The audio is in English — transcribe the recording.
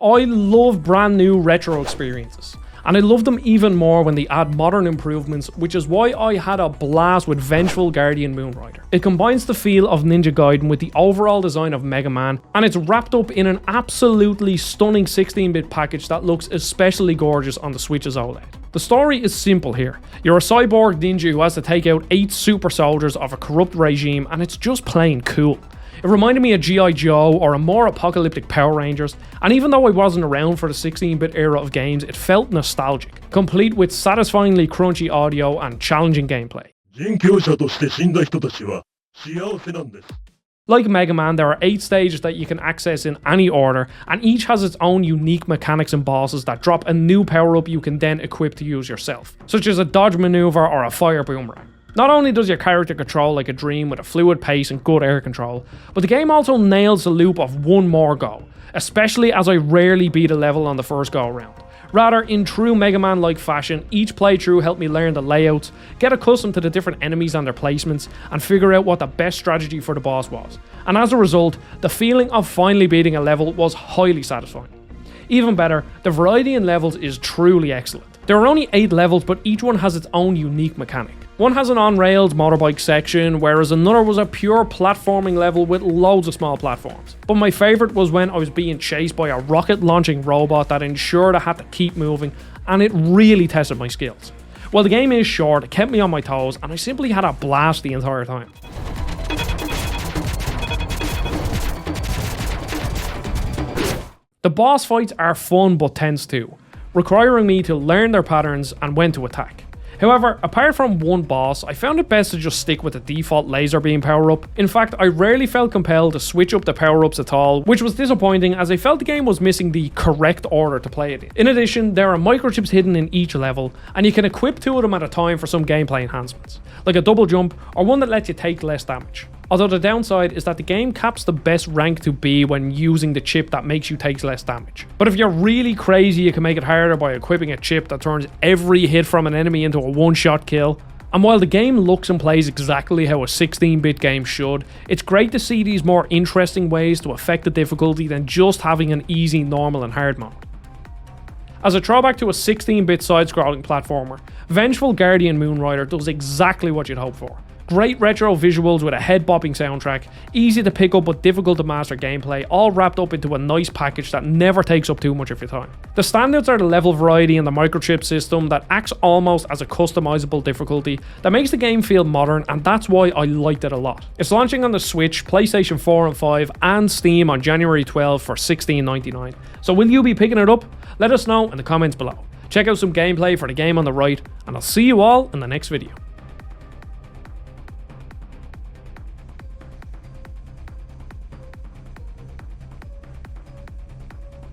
I love brand new retro experiences, and I love them even more when they add modern improvements, which is why I had a blast with Vengeful Guardian Moonrider. It combines the feel of Ninja Gaiden with the overall design of Mega Man, and it's wrapped up in an absolutely stunning 16-bit package that looks especially gorgeous on the Switch's OLED. The story is simple here. You're a cyborg ninja who has to take out 8 super soldiers of a corrupt regime, and it's just plain cool. It reminded me of G.I. Joe or a more apocalyptic Power Rangers, and even though I wasn't around for the 16-bit era of games, it felt nostalgic, complete with satisfyingly crunchy audio and challenging gameplay. Like Mega Man, there are 8 stages that you can access in any order, and each has its own unique mechanics and bosses that drop a new power-up you can then equip to use yourself, such as a dodge maneuver or a fire boomerang. Not only does your character control like a dream with a fluid pace and good air control, but the game also nails the loop of one more go, especially as I rarely beat a level on the first go around. Rather, in true Mega Man-like fashion, each playthrough helped me learn the layouts, get accustomed to the different enemies and their placements, and figure out what the best strategy for the boss was. And as a result, the feeling of finally beating a level was highly satisfying. Even better, the variety in levels is truly excellent. There are only 8 levels, but each one has its own unique mechanic. One has an on-rails motorbike section, whereas another was a pure platforming level with loads of small platforms. But my favourite was when I was being chased by a rocket-launching robot that ensured I had to keep moving, and it really tested my skills. While the game is short, it kept me on my toes, and I simply had a blast the entire time. The boss fights are fun but tense too, requiring me to learn their patterns and when to attack. However, apart from one boss, I found it best to just stick with the default laser beam power-up. In fact, I rarely felt compelled to switch up the power-ups at all, which was disappointing as I felt the game was missing the correct order to play it in. In addition, there are microchips hidden in each level, and you can equip 2 of them at a time for some gameplay enhancements, like a double jump or one that lets you take less damage. Although the downside is that the game caps the best rank to be when using the chip that makes you take less damage. But if you're really crazy, you can make it harder by equipping a chip that turns every hit from an enemy into a one-shot kill. And while the game looks and plays exactly how a 16-bit game should, it's great to see these more interesting ways to affect the difficulty than just having an easy, normal and hard mode. As a throwback to a 16-bit side-scrolling platformer, Vengeful Guardian Moonrider does exactly what you'd hope for. Great retro visuals with a head-bopping soundtrack, easy to pick up but difficult to master gameplay, all wrapped up into a nice package that never takes up too much of your time. The standouts are the level variety and the microchip system that acts almost as a customizable difficulty that makes the game feel modern, and that's why I liked it a lot. It's launching on the Switch, PlayStation 4 and 5 and Steam on January 12 for $16.99. So will you be picking it up? Let us know in the comments below. Check out some gameplay for the game on the right, and I'll see you all in the next video.